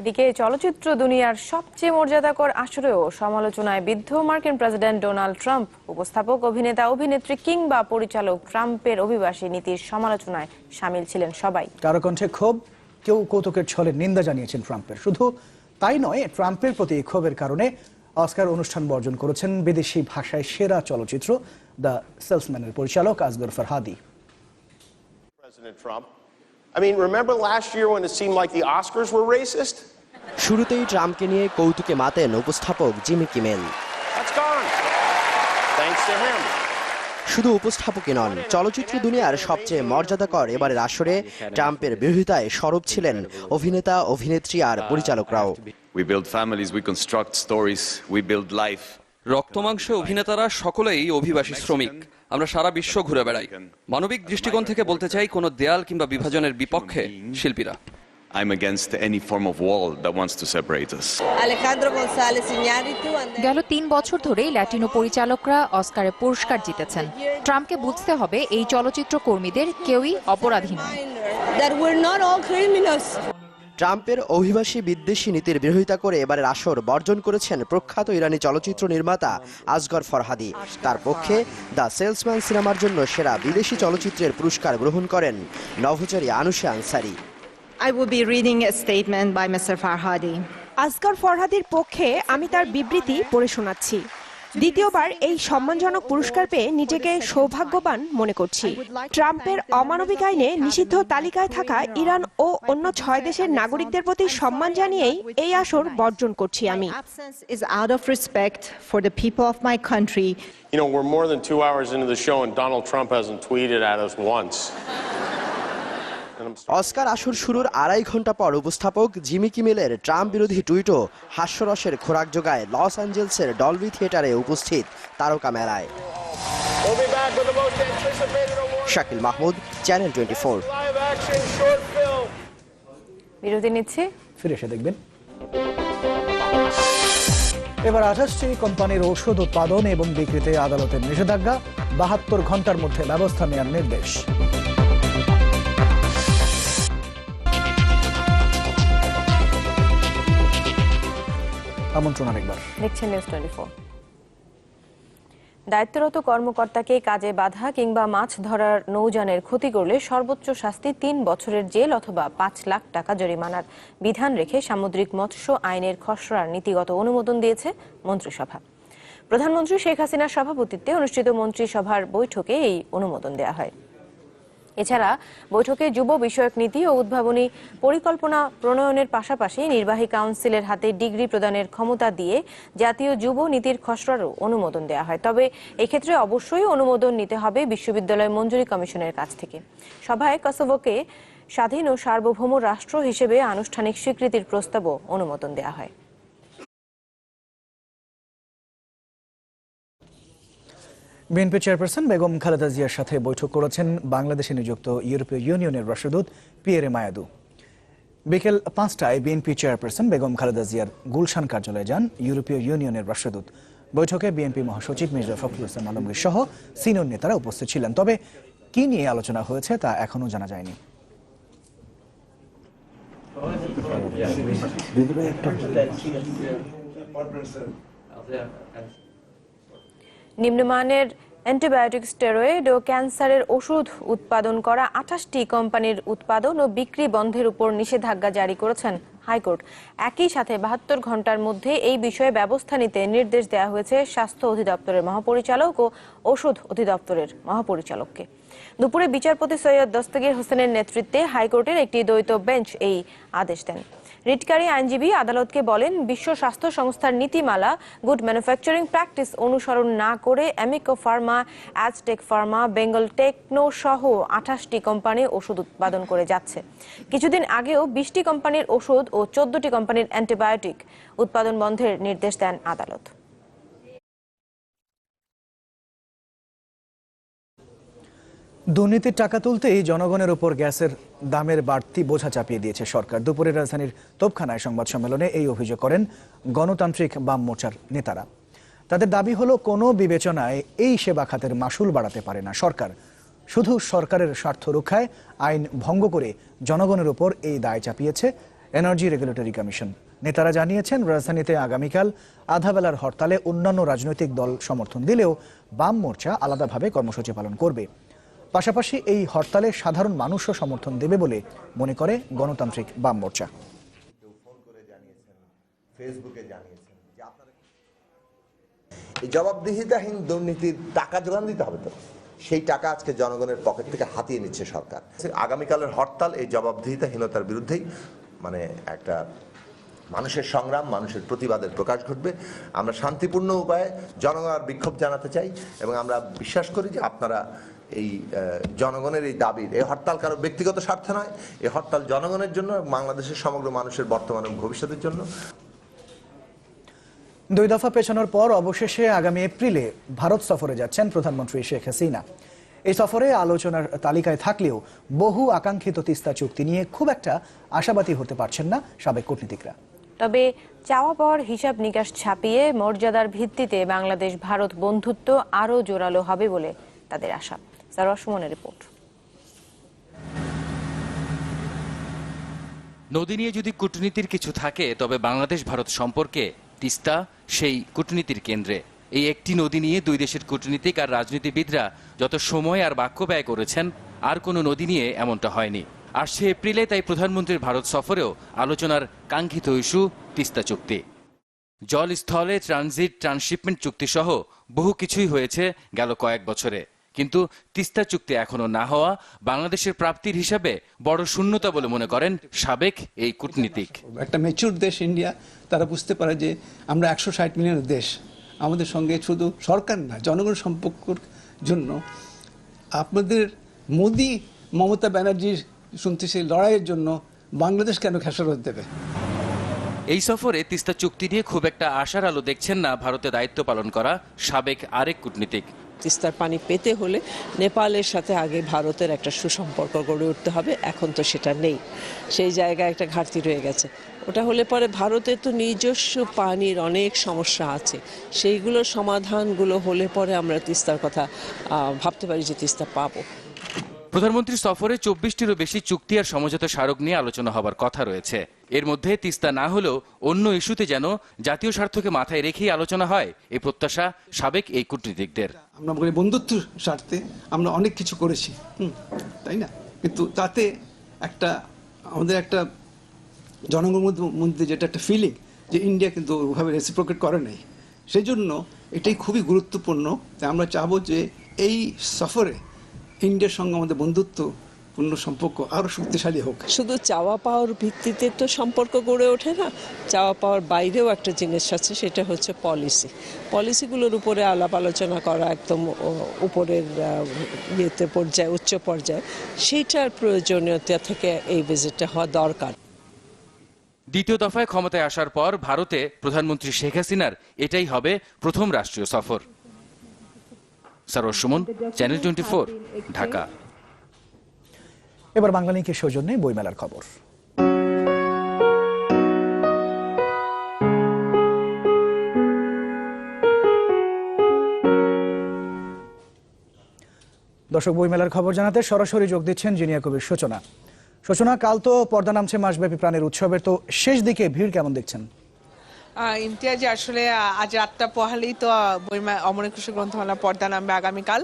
এদিকে চলচ্চিত্র দুনিয়ার সবচেয়ে মর্যাদাকর আসরেও সমালোচনায় বিদ্ধ মার্কিন প্রেসিডেন্ট ডোনাল্ড ট্রাম্প। উপস্থাপক, অভিনেতা, অভিনেত্রী কিংবা পরিচালক ট্রাম্পের অভিবাসী নীতির সমালোচনায় সামিল ছিলেন সবাই। কারো কণ্ঠে ক্ষোভ, কেউ কৌতুকের ছলে নিন্দা জানিয়েছেন ট্রাম্পের। শুধু তাই নয়, ট্রাম্পের প্রতি ক্ষোভের কারণে অস্কার অনুষ্ঠান বর্জন করেছেন বিদেশি ভাষায় সেরা চলচ্চিত্র দ্য সেলসম্যানের পরিচালক Asgar ফারহাদি। I mean, remember last year when it seemed like the Oscars were racist? শুরুতেই ট্রাম্পকে নিয়ে কৌতুকে মাতেন উপস্থাপক Jimmy Kimmel. That's gone. Thanks to him. শুধু উপস্থাপকই নন, চলচ্চিত্র দুনিয়ার সবচেয়ে মর্যাদাকর এবারের আসরে ট্রাম্পের বিরোধিতায় সরব ছিলেন অভিনেতা, অভিনেত্রী আর পরিচালকরাও। We build families, we construct stories, we build life. রক্তমাংসে অভিনেতারা সকলেই অভিবাসী শ্রমিক। আমরা সারা বিশ্ব ঘুরে বেড়াই। মানবিক দৃষ্টিকোণ থেকে বলতে চাই, কোনো দেয়াল কিংবা বিভাজনের বিপক্ষে শিল্পীরা। I'm against any form of wall that wants to separate us. গেল 3 বছর ধরেই ল্যাটিনো পরিচালকরা অস্কারে পুরস্কার জিতেছেন। ট্রাম্পকে বুঝতে হবে এই চলচ্চিত্র কর্মীদের কেউই অপরাধী নয়। ট্রাম্পের অভিবাসী বিদ্বেষী নীতির বিরোধিতা করে এবারের আসর বর্জন করেছেন প্রখ্যাত ইরানি চলচ্চিত্র নির্মাতা আসগর ফরহাদি। তার পক্ষে দ্য সেলসম্যান সিনেমার জন্য সেরা বিদেশি চলচ্চিত্রের পুরস্কার গ্রহণ করেন নভোচারী আনুশা Ansari. I will be reading a statement by Mr. Farhadi. Asgar ফরহাদির পক্ষে আমি তার বিবৃতি পড়ে শোনাচ্ছি। দ্বিতীয়বার এই সম্মানজনক পুরস্কার পেয়ে নিজেকে সৌভাগ্যবান মনে করছি। ট্রাম্পের অমানবিক আইনে নিষিদ্ধ তালিকায় থাকা ইরান ও অন্য 6 দেশের নাগরিকদের প্রতি সম্মান জানিয়েই এই আসর বর্জন করছি আমি। Is out of respect for the people of my country. You know, we're more than 2 hours into the show and Donald Trump hasn't tweeted at us once. Oscar আসর শুরুর 2.5 ঘন্টা পর উপস্থাপক জিমি কিমেলের ট্রাম্প বিরোধী টুইটও হাস্যরসের খোরাক যোগায় লস অ্যাঞ্জেলসের ডলবি থিয়েটারে উপস্থিত তারকা মেলায়। শাকিল মাহমুদ, চ্যানেল 24। বিরতি নিচ্ছে, ফিরে এসে দেখবেন। এবার 28টি কোম্পানির ঔষধ উৎপাদন এবং বিক্রিতে আদালতের নিষেধাজ্ঞা, 72 ঘন্টার মধ্যে ব্যবস্থা নেওয়ার নির্দেশ। আমন্ত্রণ আরেকবার। দেখছেন নিউজ 24। দায়িত্বরত কর্মকর্তাকে কাজে বাধা কিংবা মাছ ধরার নৌযানের ক্ষতি করলে সর্বোচ্চ শাস্তি 3 বছরের জেল অথবা 5 লাখ টাকা জরিমানার বিধান রেখে সামুদ্রিক মৎস্য আইনের খসড়ার নীতিগত অনুমোদন দিয়েছে মন্ত্রিসভা। প্রধানমন্ত্রী শেখ হাসিনার সভাপতিত্বে অনুষ্ঠিত মন্ত্রিসভার বৈঠকে এই অনুমোদন দেওয়া হয়। এছাড়া বৈঠকে যুব বিষয়ক নীতি ও উদ্ভাবনী পরিকল্পনা প্রণয়নের পাশাপাশি নির্বাহী কাউন্সিলের হাতে ডিগ্রি প্রদানের ক্ষমতা দিয়ে জাতীয় যুব নীতির খসড়ারও অনুমোদন দেওয়া হয়। তবে এক্ষেত্রে অবশ্যই অনুমোদন নিতে হবে বিশ্ববিদ্যালয় মঞ্জুরি কমিশনের কাছ থেকে। সভায় কসোভোকে স্বাধীন ও সার্বভৌম রাষ্ট্র হিসেবে আনুষ্ঠানিক স্বীকৃতির প্রস্তাবও অনুমোদন দেওয়া হয়। বিএনপি চেয়ারপারসন বেগম খালেদা জিয়ার সাথে বৈঠক করেছেন বাংলাদেশে নিযুক্ত ইউরোপীয় ইউনিয়নের রাষ্ট্রদূত পিয়েরে মায়াদু। বিকেল 5টায় বিএনপি চেয়ারপারসন বেগম খালেদা জিয়ার গুলশান কার্যালয়ে যান ইউরোপীয় ইউনিয়নের রাষ্ট্রদূত। বৈঠকে বিএনপি মহাসচিব মির্জা ফখরুল ইসলাম আলমগীর সহ সিনিয়র নেতারা উপস্থিত ছিলেন। তবে কি নিয়ে আলোচনা হয়েছে তা এখনও জানা যায়নি। নিম্নমানের অ্যান্টিবায়োটিক, স্টেরয়েড ও ক্যান্সারের ওষুধ উৎপাদন করা 28টি কোম্পানির উৎপাদন ও বিক্রি বন্ধের উপর নিষেধাজ্ঞা জারি করেছেন হাইকোর্ট। একই সাথে 72 ঘন্টার মধ্যে এই বিষয়ে ব্যবস্থা নিতে নির্দেশ দেওয়া হয়েছে স্বাস্থ্য অধিদপ্তরের মহাপরিচালক ও ওষুধ অধিদপ্তরের মহাপরিচালককে। দুপুরে বিচারপতি সৈয়দ দস্তগীর হোসেনের নেতৃত্বে হাইকোর্টের একটি দ্বৈত বেঞ্চ এই আদেশ দেন। রিটকারী আইনজীবী আদালতকে বলেন, বিশ্ব স্বাস্থ্য সংস্থার নীতিমালা গুড ম্যানুফ্যাকচারিং প্র্যাকটিস অনুসরণ না করে Amico Pharma, Aztec Pharma, Bengal Techno সহ 28টি কোম্পানি ওষুধ উৎপাদন করে যাচ্ছে। কিছুদিন আগেও 20টি কোম্পানির ওষুধ ও 14টি কোম্পানির অ্যান্টিবায়োটিক উৎপাদন বন্ধের নির্দেশ দেন আদালত। দুর্নীতির টাকা তুলতেই জনগণের উপর গ্যাসের দামের বাড়তি বোঝা চাপিয়ে দিয়েছে সরকার। দুপুরে রাজধানীর তোপখানায় সংবাদ সম্মেলনে এই অভিযোগ করেন গণতান্ত্রিক বাম মোর্চার নেতারা। তাদের দাবি হলো, কোনো বিবেচনায় এই সেবা খাতের মাসুল বাড়াতে পারে না সরকার। শুধু সরকারের স্বার্থ রক্ষায় আইন ভঙ্গ করে জনগণের উপর এই দায় চাপিয়েছে এনার্জি রেগুলেটরি কমিশন। নেতারা জানিয়েছেন, রাজধানীতে আগামীকাল আধাবেলার হরতালে অন্যান্য রাজনৈতিক দল সমর্থন দিলেও বাম মোর্চা আলাদাভাবে কর্মসূচি পালন করবে। পাশাপাশি এই হরতালে সাধারণ মানুষও সমর্থন দেবে বলে মনে করে গণতান্ত্রিক বাম মোর্চা। এই জবাবদিহিতাহীন দুর্নীতির টাকা যোগান দিতে হবে, তো সেই টাকা আজকে জনগণের পকেট থেকে হাতিয়ে নিচ্ছে সরকার। আগামীকালের হরতাল এই জবাবদিহিতাহীনতার বিরুদ্ধেই একটা মানুষের সংগ্রাম, মানুষের প্রতিবাদের প্রকাশ ঘটবে। আমরা শান্তিপূর্ণ উপায়ে জনগণের বিক্ষোভ জানাতে চাই এবং আমরা বিশ্বাস করি যে আপনারা এই জনগণের এই দাবির, এই হরতাল কারো ব্যক্তিগত স্বার্থে নয়, এই হরতাল জনগণের জন্য, বাংলাদেশের সমগ্র মানুষের বর্তমান এবং ভবিষ্যতের জন্য। 2 দফা পেছানোর পর অবশেষে আগামী এপ্রিলে ভারত সফরে যাচ্ছেন প্রধানমন্ত্রী শেখ হাসিনা। এই সফরে আলোচনার তালিকায় থাকলেও বহু আকাঙ্ক্ষিত তিস্তা চুক্তি নিয়ে খুব একটা আশাবাদী হতে পারছেন না সাবেক কূটনীতিকরা। তবে চাওয়া পাওয়ার হিসাব নিকাশ ছাপিয়ে মর্যাদার ভিত্তিতে বাংলাদেশ ভারত বন্ধুত্ব আরও জোরালো হবে বলে তাদের আশা। সারোয়ার সুমনের রিপোর্ট। নদী নিয়ে যদি কূটনীতির কিছু থাকে, তবে বাংলাদেশ ভারত সম্পর্কে তিস্তা সেই কূটনীতির কেন্দ্রে। এই একটি নদী নিয়ে দুই দেশের কূটনীতিক আর রাজনীতিবিদরা যত সময় আর বাক্য ব্যয় করেছেন, আর কোনো নদী নিয়ে এমনটা হয়নি। আসছে এপ্রিলে তাই প্রধানমন্ত্রীর ভারত সফরেও আলোচনার কাঙ্ক্ষিত ইস্যু তিস্তা চুক্তি। জল স্থলে ট্রানজিট, ট্রান্সশিপমেন্ট চুক্তি সহ বহু কিছুই হয়েছে গেল কয়েক বছরে, কিন্তু তিস্তা চুক্তি এখনো না হওয়া বাংলাদেশের প্রাপ্তির হিসাবে বড় শূন্যতা বলে মনে করেন সাবেক এই কূটনীতিক। একটা ম্যাচিউর দেশ ইন্ডিয়া, তারা বুঝতে পারে যে আমরা 160 মিলিয়নের দেশ, আমাদের সঙ্গে শুধু সরকার না, জনগণ সম্পর্কের জন্য আপনাদের মোদি, মমতা ব্যানার্জির শুনতে সেই লড়াইয়ের জন্য বাংলাদেশ কেন খেসারত দেবে? এই সফরে তিস্তা চুক্তি নিয়ে খুব একটা আশার আলো দেখছেন না ভারতে দায়িত্ব পালন করা সাবেক আরেক কূটনীতিক। তিস্তার পানি পেতে হলে নেপালের সাথে আগে ভারতের একটা সুসম্পর্ক গড়ে উঠতে হবে। এখন তো সেটা নেই, সেই জায়গায় একটা ঘাটতি রয়ে গেছে। ওটা হলে পরে ভারতের তো নিজস্ব পানির অনেক সমস্যা আছে, সেইগুলোর সমাধানগুলো হলে পরে আমরা তিস্তার কথা ভাবতে পারি যে তিস্তা পাবো। প্রধানমন্ত্রীর সফরে 24টিরও বেশি চুক্তি আর সমঝোতা স্মারক নিয়ে আলোচনা হবার কথা রয়েছে। এর মধ্যে তিস্তা না হলেও অন্য ইস্যুতে যেন জাতীয় স্বার্থকে মাথায় রেখেই আলোচনা হয়, এই প্রত্যাশা সাবেক এই কূটনীতিকদের। আমরা বলি বন্ধুত্ব স্বার্থে আমরা অনেক কিছু করেছি, তাই না? কিন্তু তাতে আমাদের একটা জনগণের মধ্যে যেটা একটা ফিলিং যে ইন্ডিয়া কিন্তু ওইভাবে রেসিপ্রোকেট করে নাই, সেই জন্য এটাই খুবই গুরুত্বপূর্ণ। তাই আমরা চাবো যে এই সফরে ইন্ডিয়ার সঙ্গে আমাদের বন্ধুত্বপূর্ণ সম্পর্ক আরও শক্তিশালী হোক। শুধু চাওয়া পাওয়ার ভিত্তিতে তো সম্পর্ক গড়ে ওঠে না, চাওয়া পাওয়ার বাইরেও একটা জিনিস আছে, সেটা হচ্ছে পলিসিগুলোর উপরে আলাপ আলোচনা করা একদম উপরের ইয়েতে পর্যায়ে, উচ্চ পর্যায়ে, সেইটার প্রয়োজনীয়তা থেকে এই ভিজিটটা হওয়া দরকার। দ্বিতীয় দফায় ক্ষমতায় আসার পর ভারতে প্রধানমন্ত্রী শেখ হাসিনার এটাই হবে প্রথম রাষ্ট্রীয় সফর। সরোজ সুমন, চ্যানেল 24, ঢাকা। এবার বাংলালিংকের সৌজন্যে বইমেলার খবর। দর্শক, বইমেলার খবর জানাতে সরাসরি যোগ দিচ্ছেন জিনিয়া কবির সূচনা। সূচনা, কাল তো পর্দা নামছে মাসব্যাপী প্রাণের উৎসবের, তো শেষ দিকে ভিড় কেমন দেখছেন? ইমতিয়াজ, আসলে আজ রাতটা পোহালেই তো অমর একুশে গ্রন্থমেলা পর্দা নামবে আগামীকাল।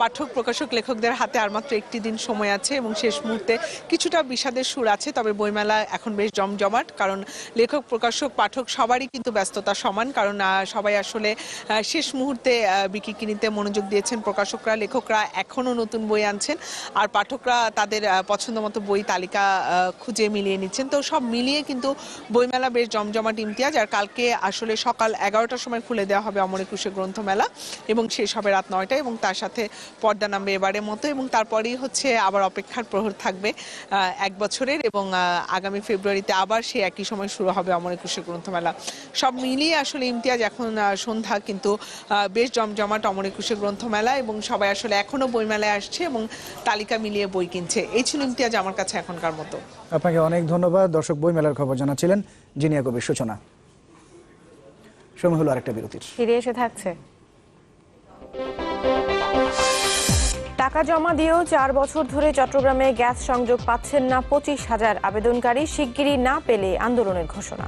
পাঠক, প্রকাশক, লেখকদের হাতে আর মাত্র একটি দিন সময় আছে এবং শেষ মুহূর্তে কিছুটা বিষাদের সুর আছে। তবে বইমেলা এখন বেশ জমজমাট, কারণ লেখক, প্রকাশক, পাঠক সবারই কিন্তু ব্যস্ততা সমান, কারণ সবাই আসলে শেষ মুহূর্তে বিক্রি কিনিতে মনোযোগ দিয়েছেন। প্রকাশকরা, লেখকরা এখনও নতুন বই আনছেন, আর পাঠকরা তাদের পছন্দ মতো বই তালিকা খুঁজে মিলিয়ে নিচ্ছেন। তো সব মিলিয়ে কিন্তু বইমেলা বেশ জমজমাট ইমতিয়াজ। আর কালকে আসলে সকাল 11টার সময় খুলে দেওয়া হবে অমর একুশে গ্রন্থমেলা এবং শেষ হবে রাত 9টায়, এবং তার সাথে পর্দা নামবে এবারের মতো, এবং তারপরেই হচ্ছে আবার অপেক্ষার প্রহর থাকবে 1 বছরের, এবং আগামী ফেব্রুয়ারিতে আবার সেই একই সময় শুরু হবে অমর একুশে গ্রন্থমেলা। সব মিলিয়ে আসলে ইমতিয়াজ এখন সন্ধ্যা কিন্তু বেশ জমজমাট অমর একুশে গ্রন্থমেলা, এবং সবাই আসলে এখনো বইমেলায় আসছে এবং তালিকা মিলিয়ে বই কিনছে। এই ছিল ইমতিয়াজ আমার কাছে এখনকার মতো। আপনাকে অনেক ধন্যবাদ। দর্শক, বইমেলার খবর জানাচ্ছিলেন জিনিয়া কবির সূচনা। সময় হলো আরেকটা বিরতির। ফিরে এসে থাকছে। টাকা জমা দিয়েও 4 বছর ধরে চট্টগ্রামে গ্যাস সংযোগ পাচ্ছেন না 25,000 আবেদনকারী। শিগগিরই না পেলে আন্দোলনের ঘোষণা।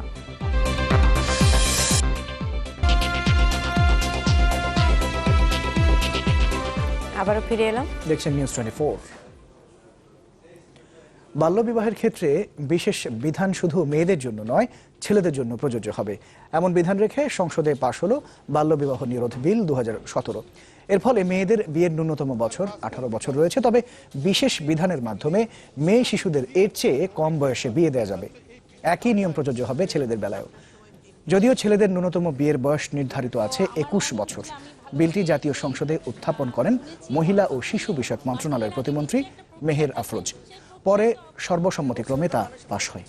আবারও ফিরে এলাম, দেখছেন নিউজ 24। বাল্যবিবাহের ক্ষেত্রে বিশেষ বিধান শুধু মেয়েদের জন্য নয়, ছেলেদের জন্য প্রযোজ্য হবে, এমন বিধান রেখে সংসদে পাশ হলো বাল্যবিবাহ নিরোধ বিল 2017। এর ফলে মেয়েদের বিয়ের ন্যূনতম বছর 18 বছর রয়েছে, তবে বিশেষ বিধানের মাধ্যমে মেয়ে শিশুদের এর চেয়ে কম বয়সে বিয়ে দেওয়া যাবে। একই নিয়ম প্রযোজ্য হবে ছেলেদের বেলায়ও। যদিও ছেলেদের ন্যূনতম বিয়ের বয়স নির্ধারিত আছে 21 বছর। বিলটি জাতীয় সংসদে উত্থাপন করেন মহিলা ও শিশু বিষয়ক মন্ত্রণালয়ের প্রতিমন্ত্রী মেহের আফরোজ। পরে সর্বসম্মতিক্রমে তা পাশ হয়।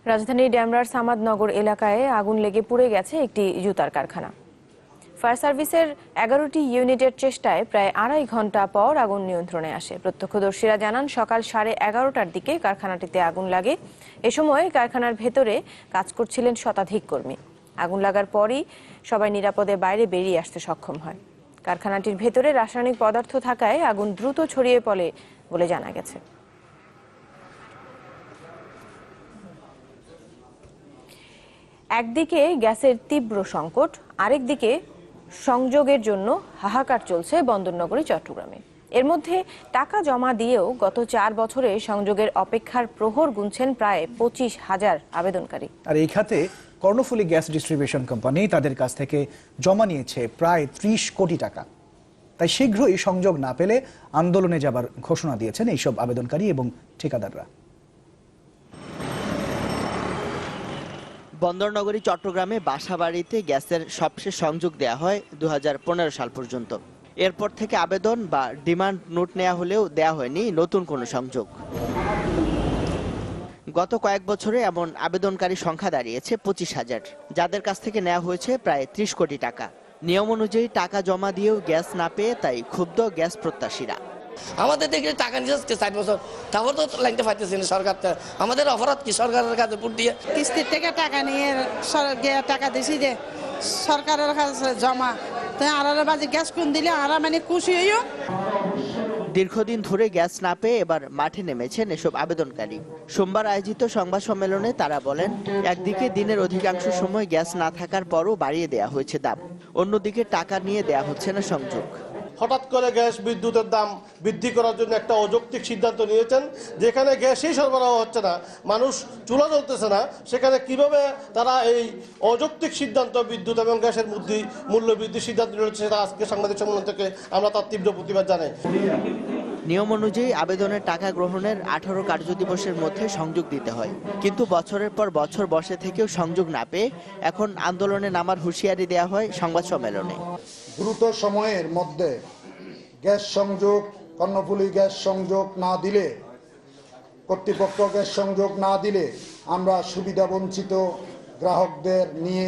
রাজধানীর ড্যামরার সামাদনগর এলাকায় আগুন লেগে পুড়ে গেছে একটি জুতার কারখানা। ফায়ার সার্ভিসের 11টি ইউনিটের চেষ্টায় প্রায় 2.5 ঘন্টা পর আগুন নিয়ন্ত্রণে আসে। প্রত্যক্ষদর্শীরা জানান, সকাল 11:30টার দিকে কারখানাটিতে আগুন লাগে। এ সময় কারখানার ভেতরে কাজ করছিলেন শতাধিক কর্মী। আগুন লাগার পরই সবাই নিরাপদে বাইরে বেরিয়ে আসতে সক্ষম হয়। কারখানাটির ভেতরে রাসায়নিক পদার্থ থাকায় আগুন দ্রুত ছড়িয়ে পড়ে বলে জানা গেছে। একদিকে গ্যাসের তীব্র সংকট, আরেকদিকে সংযোগের জন্য হাহাকার চলছে বন্দরনগরী চট্টগ্রামে। এর মধ্যে টাকা জমা দিয়েও গত 4 বছরে সংযোগের অপেক্ষার প্রহর গুনছেন প্রায় 25,000 আবেদনকারী। আর এই খাতে কর্ণফুলী গ্যাস ডিস্ট্রিবিউশন কোম্পানি তাদের কাছ থেকে জমা নিয়েছে প্রায় 30 কোটি টাকা। তাই শীঘ্রই সংযোগ না পেলে আন্দোলনে যাবার ঘোষণা দিয়েছেন এইসব আবেদনকারী এবং ঠিকাদাররা। বন্দরনগরী চট্টগ্রামে বাসাবাড়িতে গ্যাসের সবশেষ সংযোগ দেয়া হয় 2015 সাল পর্যন্ত। এরপর থেকে আবেদন বা ডিমান্ড নোট নেওয়া হলেও দেয়া হয়নি নতুন কোনো সংযোগ। গত কয়েক বছরে এমন আবেদনকারী সংখ্যা দাঁড়িয়েছে 25,000, যাদের কাছ থেকে নেওয়া হয়েছে প্রায় 30 কোটি টাকা। নিয়ম অনুযায়ী টাকা জমা দিয়েও গ্যাস না পেয়ে তাই ক্ষুব্ধ গ্যাস প্রত্যাশীরা। আমাদের দেখে টাকা নিয়ে 4 বছর, তারপর তো লাগতে পারতেছি না সরকার। আমাদের অপরাধ কি? সরকারের কাছে ভোট দিয়ে কিস্তির থেকে টাকা নিয়ে টাকা দিছি যে সরকারের কাছে জমা, তাই আর বাজে গ্যাস কোন দিলে আর মানে খুশি হইও। দীর্ঘদিন ধরে গ্যাস না পেয়ে এবার মাঠে নেমেছেন এসব আবেদনকারী। সোমবার আয়োজিত সংবাদ সম্মেলনে তারা বলেন, একদিকে দিনের অধিকাংশ সময় গ্যাস না থাকার পরও বাড়িয়ে দেয়া হয়েছে দাম, অন্যদিকে টাকা নিয়ে দেয়া হচ্ছে না সংযোগ। হঠাৎ করে গ্যাস বিদ্যুতের দাম বৃদ্ধি করার জন্য একটা অযৌক্তিক সিদ্ধান্ত নিয়েছেন। যেখানে গ্যাসই সরবরাহ হচ্ছে না, মানুষ চুলা জ্বলতেছে না, সেখানে কিভাবে তারা এই অযৌক্তিক সিদ্ধান্ত বিদ্যুৎ এবং গ্যাসের মূল্য বৃদ্ধির সিদ্ধান্ত নিয়েছে, সেটা আজকে সাংবাদিক সম্মেলন থেকে আমরা তার তীব্র প্রতিবাদ জানাই। নিয়ম অনুযায়ী আবেদনের টাকা গ্রহণের 18 কার্যদিবসের মধ্যে সংযোগ দিতে হয়, কিন্তু বছরের পর বছর বসে থেকেও সংযোগ না পেয়ে এখন আন্দোলনে নামার হুঁশিয়ারি দেওয়া হয় সংবাদ সম্মেলনে। দ্রুত সময়ের মধ্যে গ্যাস সংযোগ, কর্ণফুলী গ্যাস সংযোগ না দিলে, কর্তৃপক্ষ গ্যাস সংযোগ না দিলে আমরা সুবিধা বঞ্চিত গ্রাহকদের নিয়ে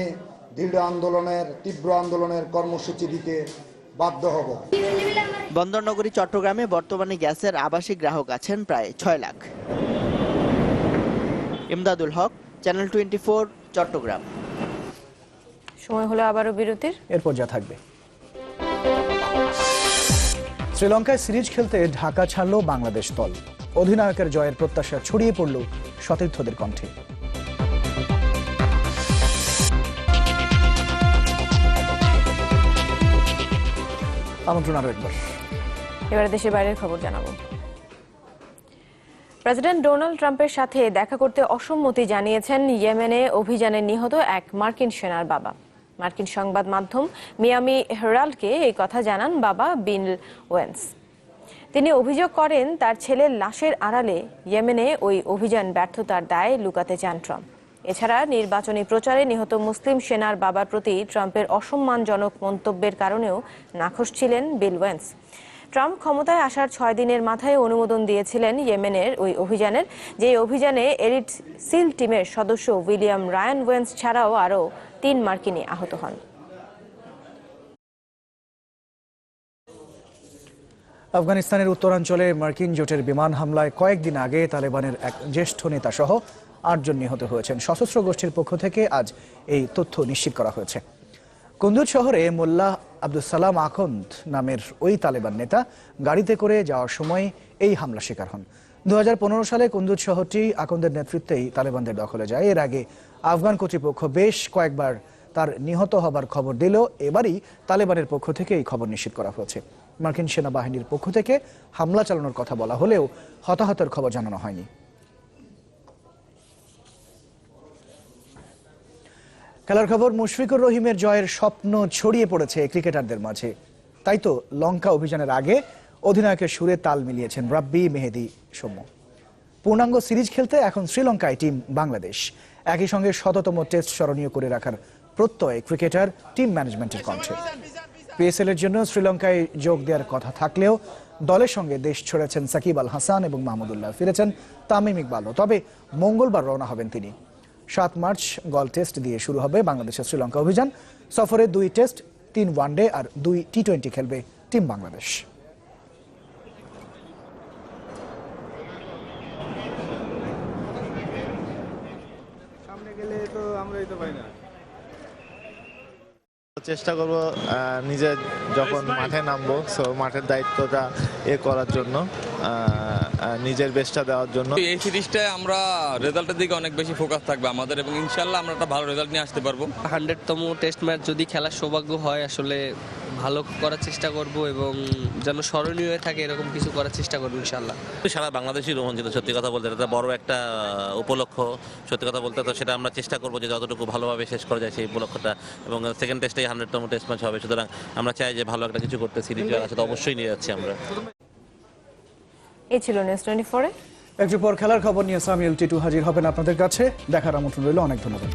তীব্র আন্দোলনের কর্মসূচি দিতে বাধ্য হব। বন্দরনগরী চট্টগ্রামে বর্তমানে গ্যাসের আবাসিক গ্রাহক আছেন প্রায় 6 লাখ। ইমদাদুল হক, চ্যানেল 24, চট্টগ্রাম। সময় হলো আবারও বিরতির, এরপর যা থাকবে। শ্রীলঙ্কায় সিরিজ খেলতে ঢাকা ছাড়ল বাংলাদেশ দল। অধিনায়কের জয়ের প্রত্যাশা ছড়িয়ে পড়ল সতীর্থদের কণ্ঠে। আমন্ত্রণ আরো একবার। এবারে দেশের বাইরের খবর জানাবো। প্রেসিডেন্ট ডোনাল্ড ট্রাম্পের সাথে দেখা করতে অসম্মতি জানিয়েছেন ইয়েমেনে অভিযানে নিহত এক মার্কিন সেনার বাবা। মার্কিন সংবাদ মাধ্যম মিয়ামি হেরাল্ডকে এই কথা জানান বাবা বিল ওয়েন্স। তিনি অভিযোগ করেন তার ছেলের লাশের আড়ালে ইয়েমেনে ওই অভিযান ব্যর্থতার দায় লুকাতে চান ট্রাম্প। এছাড়া নির্বাচনী প্রচারে নিহত মুসলিম সেনার বাবার প্রতি ট্রাম্পের অসম্মানজনক মন্তব্যের কারণেও নাখোশ ছিলেন বিল ওয়েন্স। ট্রাম্প ক্ষমতায় আসার 6 দিনের মাথায় অনুমোদন দিয়েছিলেন ইয়েমেনের ওই অভিযানের, যে অভিযানে এলিট সিল টিমের সদস্য উইলিয়াম রায়ান ওয়েন্স ছাড়াও আরও 3 মার্কিনী আহত হন। আফগানিস্তানের উত্তরাঞ্চলে মার্কিন জোটের বিমান হামলায় কয়েকদিন আগে তালেবানের এক জ্যেষ্ঠ নেতা সহ 8 জন নিহত হয়েছেন। সশস্ত্র গোষ্ঠীর পক্ষ থেকে আজ এই তথ্য নিশ্চিত করা হয়েছে। কুন্দুজ শহরে মোল্লা আব্দুল সালাম আখন্দ নামের ওই তালেবান নেতা গাড়িতে করে যাওয়ার সময় এই হামলা শিকার হন। 2015 সালে কুন্দুজ শহরটি আখন্দের নেতৃত্বেই তালেবানদের দখলে যায়। এর আগে আফগান কর্তৃপক্ষ বেশ কয়েকবার তার নিহত হবার খবর দিল। এবারই তালেবানের পক্ষ থেকে এই খবর নিশ্চিত করা হয়েছে। মার্কিন সেনাবাহিনীর পক্ষ থেকে হামলা চালানোর কথা বলা হলেও হতাহতের খবর জানানো হয়নি। খেলার খবর, মুশফিকুর রহিমের জয়ের স্বপ্ন ছড়িয়ে পড়েছে ক্রিকেটারদের মাঝে। তাই তো লঙ্কা অভিযানের আগে অধিনায়কের সুরে তাল মিলিয়েছেন রাব্বি মেহেদী সৌম্য। পূর্ণাঙ্গ সিরিজ খেলতে এখন শ্রীলঙ্কায় টিম বাংলাদেশ। একই সঙ্গে 100তম টেস্ট স্মরণীয় করে রাখার প্রত্যয় ক্রিকেটার টিম ম্যানেজমেন্টের কণ্ঠে। পিএসএল এর জন্য শ্রীলঙ্কায় যোগ দেওয়ার কথা থাকলেও দলের সঙ্গে দেশ ছড়েছেন সাকিব আল হাসান এবং মাহমুদুল্লাহ। ফিরেছেন তামিম ইকবালও, তবে মঙ্গলবার রওনা হবেন তিনি। 7 মার্চ গল টেস্ট দিয়ে শুরু হবে বাংলাদেশের শ্রীলঙ্কা অভিযান। সফরে 2 টেস্ট, 3 ওয়ানডে আর 2 টি-20 খেলবে টিম বাংলাদেশ। সামনে গেলে তো আমরাই তো পাই না। চেষ্টা করব নিজে যখন মাঠে নামবো, সো মাঠের দায়িত্বটা করার জন্য, নিজের বেস্টটা দেওয়ার জন্য। এই সিরিজটায় আমরা রেজাল্টের দিকে অনেক বেশি ফোকাস থাকবে আমাদের, এবং ইনশাল্লাহ আমরা একটা ভালো রেজাল্ট নিয়ে আসতে পারবো। 100তম টেস্ট ম্যাচ যদি খেলার সৌভাগ্য হয়, আসলে ভালো করার চেষ্টা করব এবং যেন স্মরণীয় হয়ে থাকে এরকম কিছু করার চেষ্টা করবো ইনশাল্লাহ। সারা বাংলাদেশই রোমাঞ্চিত, সত্যি কথা বলতে এটা বড় একটা উপলক্ষ। সত্যি কথা বলতে তো সেটা আমরা চেষ্টা করবো যে যতটুকু ভালোভাবে শেষ করা যায় সেই উপলক্ষটা, এবং সেকেন্ড টেস্টেই 100তম টেস্ট ম্যাচ হবে। সুতরাং আমরা চাই যে ভালো একটা কিছু করতে, সিরিজ আছে তো অবশ্যই নিয়ে যাচ্ছি আমরা। এই ছিল নিউজ 24-এ। একটু পর খেলার খবর নিয়ে সামিউল টিটু হাজির হবেন আপনাদের কাছে। দেখার আমন্ত্রণ রইল। অনেক ধন্যবাদ।